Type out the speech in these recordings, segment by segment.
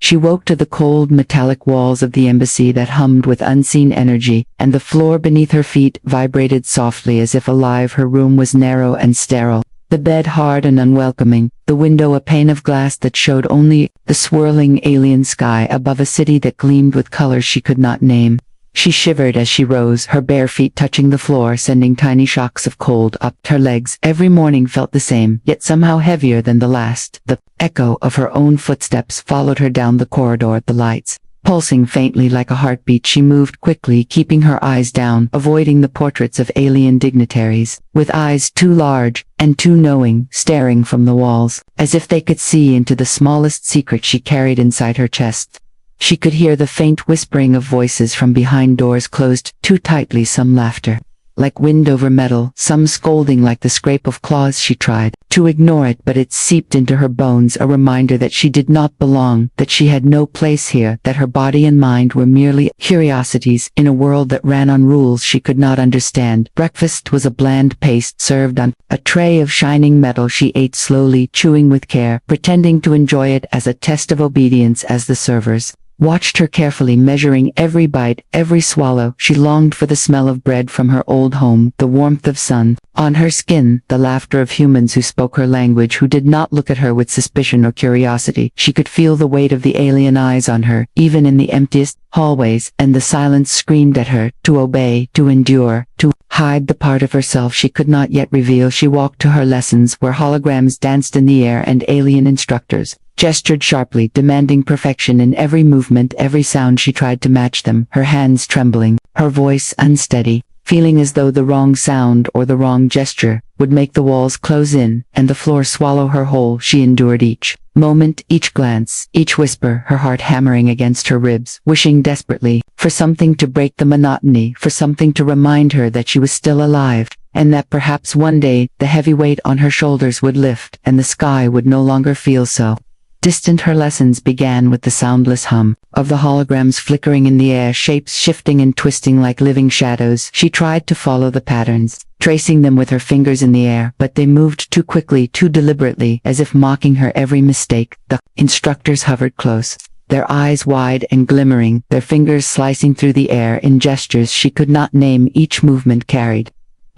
She woke to the cold metallic walls of the embassy that hummed with unseen energy, and the floor beneath her feet vibrated softly as if alive. Her room was narrow and sterile, the bed hard and unwelcoming, the window a pane of glass that showed only the swirling alien sky above a city that gleamed with colors she could not name. She shivered as she rose, her bare feet touching the floor, sending tiny shocks of cold up her legs. Every morning felt the same, yet somehow heavier than the last. The echo of her own footsteps followed her down the corridor, the lights pulsing faintly like a heartbeat. She moved quickly, keeping her eyes down, avoiding the portraits of alien dignitaries, with eyes too large and too knowing, staring from the walls, as if they could see into the smallest secret she carried inside her chest. She could hear the faint whispering of voices from behind doors closed too tightly, some laughter like wind over metal, some scolding like the scrape of claws. She tried to ignore it, but it seeped into her bones, a reminder that she did not belong, that she had no place here, that her body and mind were merely curiosities in a world that ran on rules she could not understand. Breakfast was a bland paste served on a tray of shining metal. She ate slowly, chewing with care, pretending to enjoy it as a test of obedience as the servers watched her carefully, measuring every bite, every swallow. She longed for the smell of bread from her old home, the warmth of sun on her skin, the laughter of humans who spoke her language, who did not look at her with suspicion or curiosity. She could feel the weight of the alien eyes on her, even in the emptiest hallways, and the silence screamed at her to obey, to endure, to hide the part of herself she could not yet reveal. She walked to her lessons, where holograms danced in the air and alien instructors gestured sharply, demanding perfection in every movement, every sound. She tried to match them, her hands trembling, her voice unsteady, feeling as though the wrong sound or the wrong gesture would make the walls close in and the floor swallow her whole. She endured each moment, each glance, each whisper, her heart hammering against her ribs, wishing desperately for something to break the monotony, for something to remind her that she was still alive, and that perhaps one day the heavy weight on her shoulders would lift and the sky would no longer feel so distant. Her lessons began with the soundless hum of the holograms flickering in the air, shapes shifting and twisting like living shadows. She tried to follow the patterns, tracing them with her fingers in the air, but they moved too quickly, too deliberately, as if mocking her every mistake. The instructors hovered close, their eyes wide and glimmering, their fingers slicing through the air in gestures she could not name. Each movement carried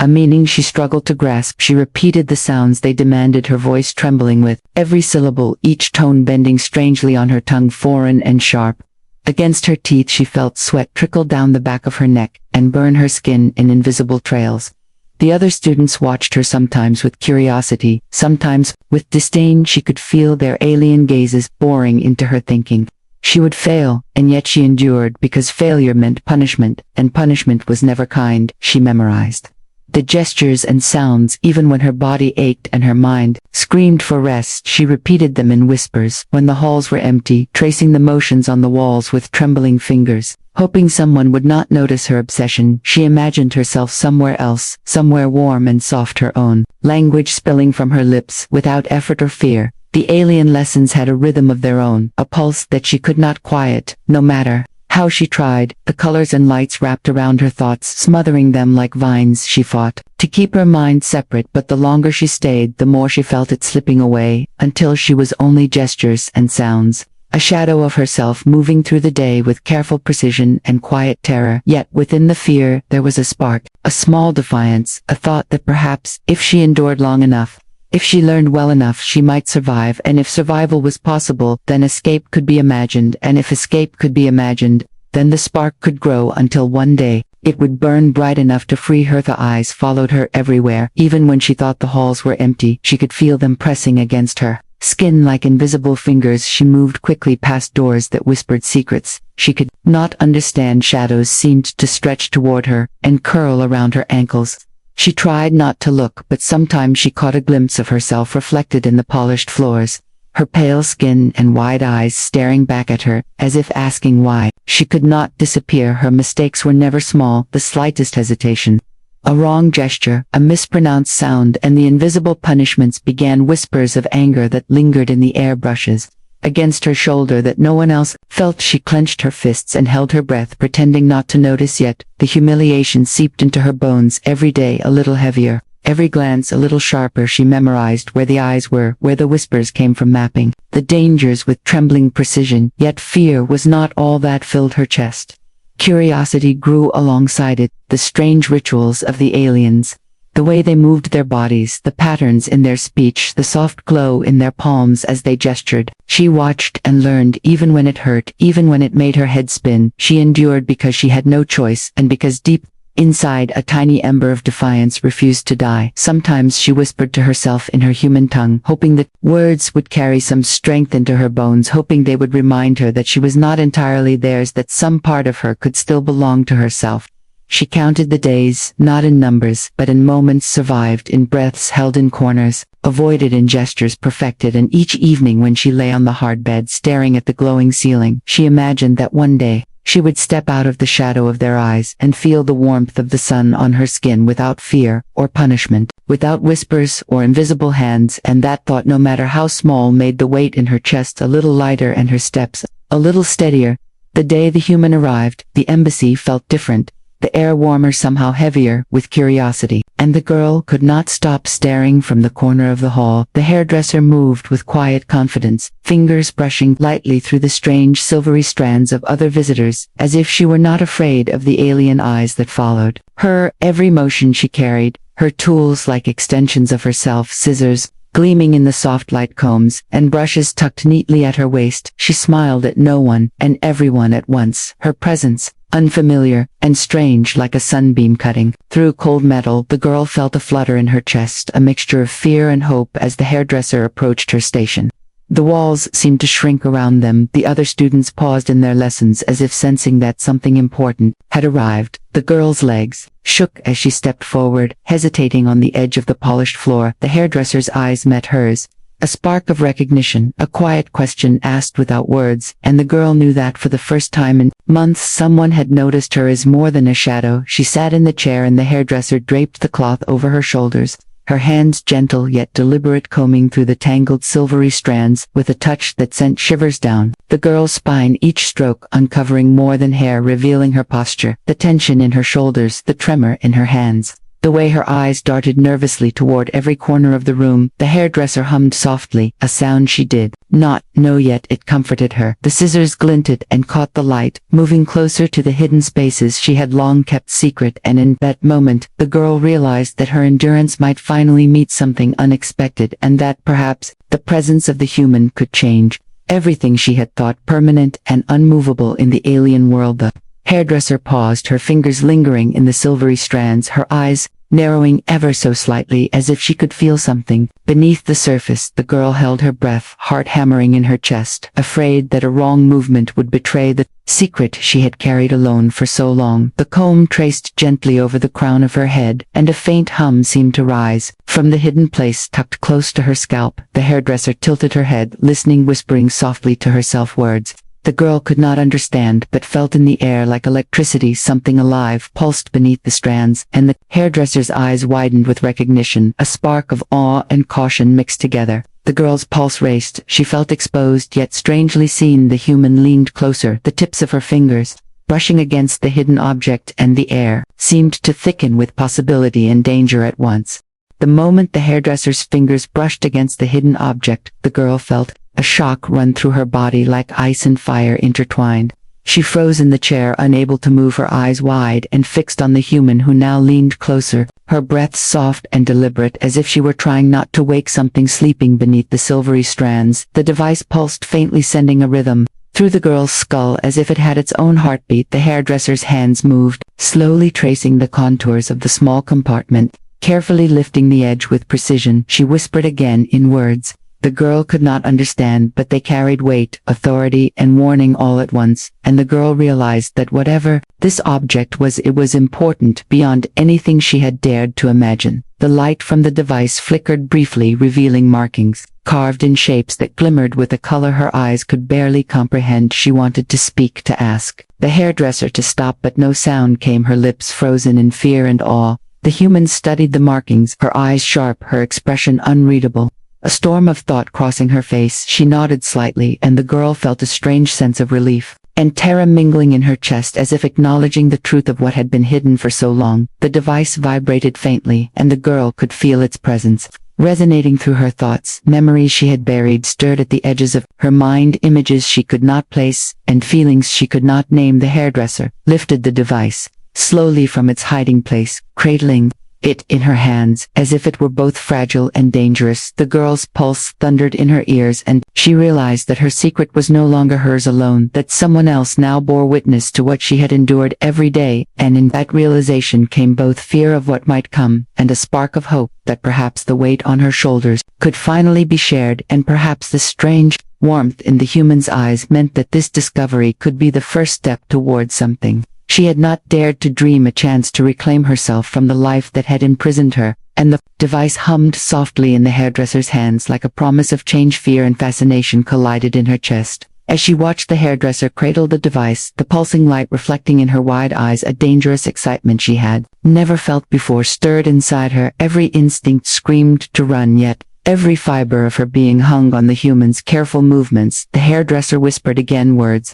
a meaning she struggled to grasp. She repeated the sounds they demanded, her voice trembling with every syllable, each tone bending strangely on her tongue, foreign and sharp. Against her teeth she felt sweat trickle down the back of her neck and burn her skin in invisible trails. The other students watched her, sometimes with curiosity, sometimes with disdain. She could feel their alien gazes boring into her thinking. She would fail, and yet she endured, because failure meant punishment, and punishment was never kind. She memorized the gestures and sounds, even when her body ached and her mind screamed for rest. She repeated them in whispers when the halls were empty, tracing the motions on the walls with trembling fingers, hoping someone would not notice her obsession. She imagined herself somewhere else, somewhere warm and soft, her own language spilling from her lips without effort or fear. The alien lessons had a rhythm of their own, a pulse that she could not quiet, no matter how she tried. The colors and lights wrapped around her thoughts, smothering them like vines. She fought to keep her mind separate, but the longer she stayed, the more she felt it slipping away, until she was only gestures and sounds, a shadow of herself moving through the day with careful precision and quiet terror. Yet within the fear there was a spark, a small defiance, a thought that perhaps, if she endured long enough, if she learned well enough, she might survive. And if survival was possible, then escape could be imagined. And if escape could be imagined, then the spark could grow until one day it would burn bright enough to free her. The eyes followed her everywhere. Even when she thought the halls were empty, she could feel them pressing against her skin like invisible fingers. She moved quickly past doors that whispered secrets she could not understand. Shadows seemed to stretch toward her and curl around her ankles. She tried not to look, but sometimes she caught a glimpse of herself reflected in the polished floors, her pale skin and wide eyes staring back at her, as if asking why she could not disappear. Her mistakes were never small, the slightest hesitation, a wrong gesture, a mispronounced sound, and the invisible punishments began. Whispers of anger that lingered in the air, brushes against her shoulder that no one else felt. She clenched her fists and held her breath, pretending not to notice, yet the humiliation seeped into her bones every day, a little heavier, Every glance a little sharper, she memorized where the eyes were, where the whispers came from, mapping the dangers with trembling precision, yet fear was not all that filled her chest. Curiosity grew alongside it, the strange rituals of the aliens. The way they moved their bodies, the patterns in their speech, the soft glow in their palms as they gestured. She watched and learned, even when it hurt, even when it made her head spin. She endured because she had no choice, and because deep inside a tiny ember of defiance refused to die. Sometimes she whispered to herself in her human tongue, hoping that words would carry some strength into her bones, hoping they would remind her that she was not entirely theirs, that some part of her could still belong to herself. She counted the days, not in numbers, but in moments survived, in breaths held in corners, avoided in gestures perfected, and each evening when she lay on the hard bed staring at the glowing ceiling, she imagined that one day, she would step out of the shadow of their eyes and feel the warmth of the sun on her skin without fear or punishment, without whispers or invisible hands, and that thought, no matter how small, made the weight in her chest a little lighter and her steps a little steadier. The day the human arrived, the embassy felt different. The air warmer, somehow heavier, with curiosity, and the girl could not stop staring from the corner of the hall. The hairdresser moved with quiet confidence, fingers brushing lightly through the strange silvery strands of other visitors, as if she were not afraid of the alien eyes that followed her. Every motion she carried, her tools like extensions of herself, scissors gleaming in the soft light, combs and brushes tucked neatly at her waist. She smiled at no one and everyone at once. Her presence, unfamiliar and strange like a sunbeam cutting through cold metal. The girl felt a flutter in her chest, a mixture of fear and hope as the hairdresser approached her station. The walls seemed to shrink around them. The other students paused in their lessons as if sensing that something important had arrived. The girl's legs shook as she stepped forward, hesitating on the edge of the polished floor. The hairdresser's eyes met hers. A spark of recognition, a quiet question asked without words, and the girl knew that for the first time in months someone had noticed her as more than a shadow. She sat in the chair and the hairdresser draped the cloth over her shoulders, her hands gentle yet deliberate, combing through the tangled silvery strands with a touch that sent shivers down the girl's spine, each stroke uncovering more than hair, revealing her posture, the tension in her shoulders, the tremor in her hands. The way her eyes darted nervously toward every corner of the room. The hairdresser hummed softly, a sound she did not know yet it comforted her. The scissors glinted and caught the light, moving closer to the hidden spaces she had long kept secret, and in that moment, the girl realized that her endurance might finally meet something unexpected, and that perhaps the presence of the human could change everything she had thought permanent and unmovable in the alien world. The hairdresser paused, her fingers lingering in the silvery strands, her eyes narrowing ever so slightly as if she could feel something beneath the surface. The girl held her breath, heart hammering in her chest, afraid that a wrong movement would betray the secret she had carried alone for so long. The comb traced gently over the crown of her head, and a faint hum seemed to rise from the hidden place tucked close to her scalp. The hairdresser tilted her head, listening, whispering softly to herself words the girl could not understand, but felt in the air like electricity. Something alive pulsed beneath the strands, and the hairdresser's eyes widened with recognition, a spark of awe and caution mixed together. The girl's pulse raced. She felt exposed yet strangely seen. The human leaned closer, the tips of her fingers brushing against the hidden object, and the air seemed to thicken with possibility and danger at once. The moment the hairdresser's fingers brushed against the hidden object, the girl felt a shock run through her body like ice and fire intertwined. She froze in the chair, unable to move, her eyes wide and fixed on the human who now leaned closer, her breath soft and deliberate as if she were trying not to wake something sleeping beneath the silvery strands. The device pulsed faintly, sending a rhythm through the girl's skull as if it had its own heartbeat. The hairdresser's hands moved, slowly tracing the contours of the small compartment, carefully lifting the edge with precision. She whispered again in words the girl could not understand, but they carried weight, authority, and warning all at once, and the girl realized that whatever this object was, it was important beyond anything she had dared to imagine. The light from the device flickered briefly, revealing markings carved in shapes that glimmered with a color her eyes could barely comprehend. She wanted to speak, to ask the hairdresser to stop, but no sound came, her lips frozen in fear and awe. The human studied the markings, her eyes sharp, her expression unreadable. A storm of thought crossing her face. She nodded slightly, and the girl felt a strange sense of relief. and terror mingling in her chest as if acknowledging the truth of what had been hidden for so long. The device vibrated faintly, and the girl could feel its presence. Resonating through her thoughts, memories she had buried stirred at the edges of her mind, images she could not place, and feelings she could not name. The hairdresser lifted the device slowly from its hiding place, cradling it in her hands, as if it were both fragile and dangerous. The girl's pulse thundered in her ears, and she realized that her secret was no longer hers alone, that someone else now bore witness to what she had endured every day, and in that realization came both fear of what might come, and a spark of hope that perhaps the weight on her shoulders could finally be shared, and perhaps the strange warmth in the human's eyes meant that this discovery could be the first step toward something she had not dared to dream, a chance to reclaim herself from the life that had imprisoned her. And the device hummed softly in the hairdresser's hands like a promise of change. Fear and fascination collided in her chest as she watched the hairdresser cradle the device, the pulsing light reflecting in her wide eyes. A dangerous excitement she had never felt before stirred inside her. Every instinct screamed to run, yet every fiber of her being hung on the human's careful movements. The hairdresser whispered again, words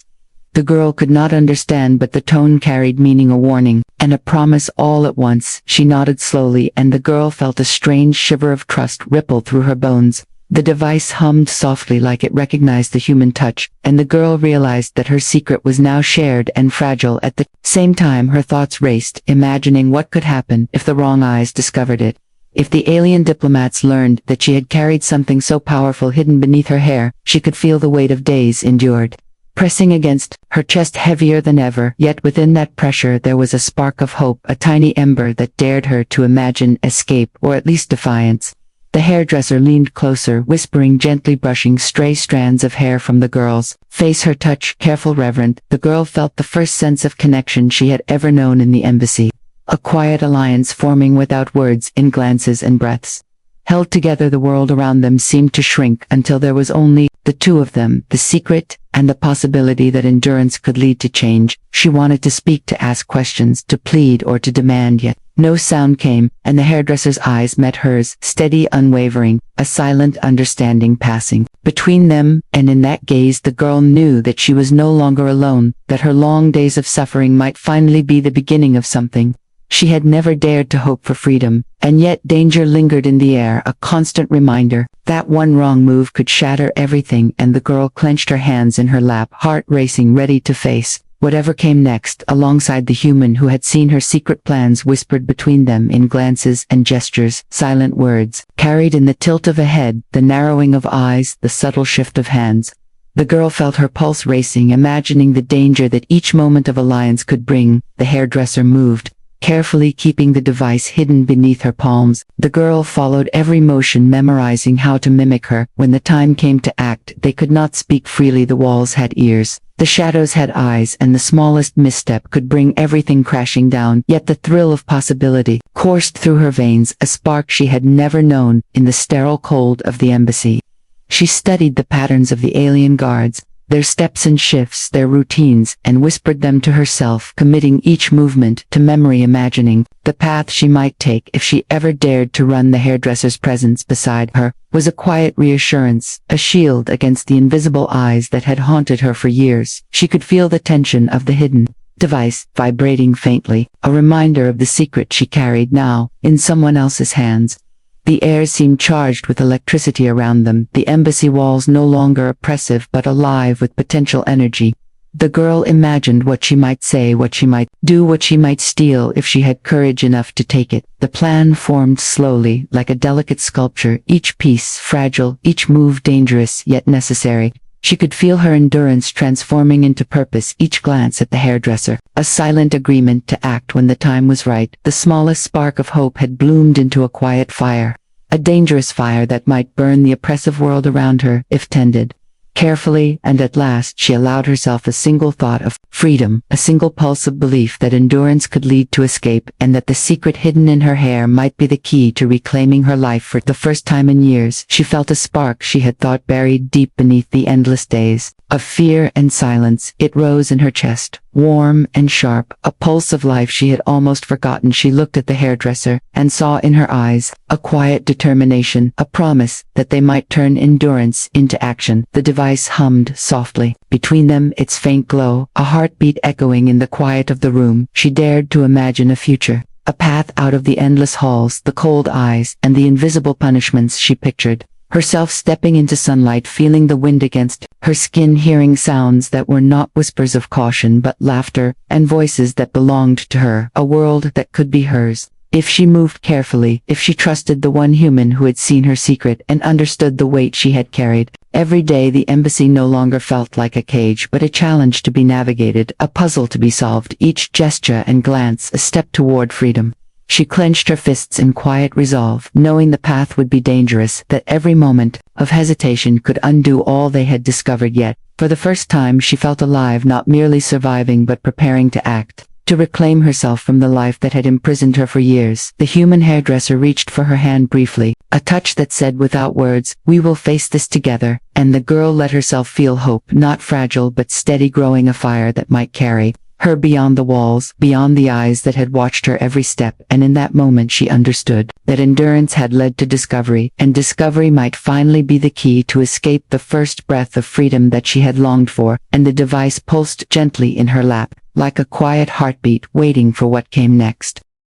the girl could not understand, but the tone carried meaning, a warning, and a promise all at once. She nodded slowly, and the girl felt a strange shiver of trust ripple through her bones. The device hummed softly like it recognized the human touch, and the girl realized that her secret was now shared and fragile. At the same time, her thoughts raced, imagining what could happen if the wrong eyes discovered it. If the alien diplomats learned that she had carried something so powerful hidden beneath her hair, she could feel the weight of days endured pressing against her chest heavier than ever. Yet within that pressure there was a spark of hope, a tiny ember that dared her to imagine escape, or at least defiance. The hairdresser leaned closer, whispering gently, brushing stray strands of hair from the girl's face. Her touch, careful, reverent, the girl felt the first sense of connection she had ever known in the embassy. A quiet alliance forming without words, in glances and breaths. Held together, the world around them seemed to shrink until there was only the two of them, the secret, and the possibility that endurance could lead to change. She wanted to speak, to ask questions, to plead or to demand, yet no sound came, and the hairdresser's eyes met hers, steady, unwavering, a silent understanding passing between them, and in that gaze the girl knew that she was no longer alone, that her long days of suffering might finally be the beginning of something. She had never dared to hope for freedom, and yet danger lingered in the air, a constant reminder that one wrong move could shatter everything. And the girl clenched her hands in her lap, heart racing, ready to face whatever came next, alongside the human who had seen her secret plans whispered between them in glances and gestures, silent words, carried in the tilt of a head, the narrowing of eyes, the subtle shift of hands. The girl felt her pulse racing, imagining the danger that each moment of alliance could bring. The hairdresser moved, carefully keeping the device hidden beneath her palms. The girl followed every motion, memorizing how to mimic her. When the time came to act, they could not speak freely. The walls had ears, the shadows had eyes, and the smallest misstep could bring everything crashing down. Yet the thrill of possibility coursed through her veins, a spark she had never known in the sterile cold of the embassy. She studied the patterns of the alien guards, their steps and shifts, their routines, and whispered them to herself, committing each movement to memory, imagining the path she might take if she ever dared to run. The hairdresser's presence beside her was a quiet reassurance, a shield against the invisible eyes that had haunted her for years. She could feel the tension of the hidden device vibrating faintly, a reminder of the secret she carried now in someone else's hands. The air seemed charged with electricity around them, the embassy walls no longer oppressive but alive with potential energy. The girl imagined what she might say, what she might do, what she might steal if she had courage enough to take it. The plan formed slowly, like a delicate sculpture, each piece fragile, each move dangerous yet necessary. She could feel her endurance transforming into purpose, each glance at the hairdresser a silent agreement to act when the time was right. The smallest spark of hope had bloomed into a quiet fire, a dangerous fire that might burn the oppressive world around her if tended carefully. And at last she allowed herself a single thought of freedom, a single pulse of belief that endurance could lead to escape, and that the secret hidden in her hair might be the key to reclaiming her life. For the first time in years, she felt a spark she had thought buried deep beneath the endless days of fear and silence. It rose in her chest, warm and sharp, a pulse of life she had almost forgotten. She looked at the hairdresser, and saw in her eyes a quiet determination, a promise that they might turn endurance into action. The device hummed softly. Between them, its faint glow, a heartbeat echoing in the quiet of the room. She dared to imagine a future. A path out of the endless halls, the cold eyes, and the invisible punishments she pictured. Herself stepping into sunlight, feeling the wind against her skin, hearing sounds that were not whispers of caution but laughter, and voices that belonged to her, a world that could be hers. If she moved carefully, if she trusted the one human who had seen her secret and understood the weight she had carried. Every day the embassy no longer felt like a cage but a challenge to be navigated, a puzzle to be solved, each gesture and glance a step toward freedom. She clenched her fists in quiet resolve, knowing the path would be dangerous, that every moment of hesitation could undo all they had discovered. Yet, for the first time she felt alive, not merely surviving but preparing to act, to reclaim herself from the life that had imprisoned her for years. The human hairdresser reached for her hand briefly, a touch that said without words, "We will face this together," and the girl let herself feel hope, not fragile but steady, growing, a fire that might carry her beyond the walls, beyond the eyes that had watched her every step. And in that moment she understood that endurance had led to discovery, and discovery might finally be the key to escape, the first breath of freedom that she had longed for. And the device pulsed gently in her lap, like a quiet heartbeat waiting for what came next.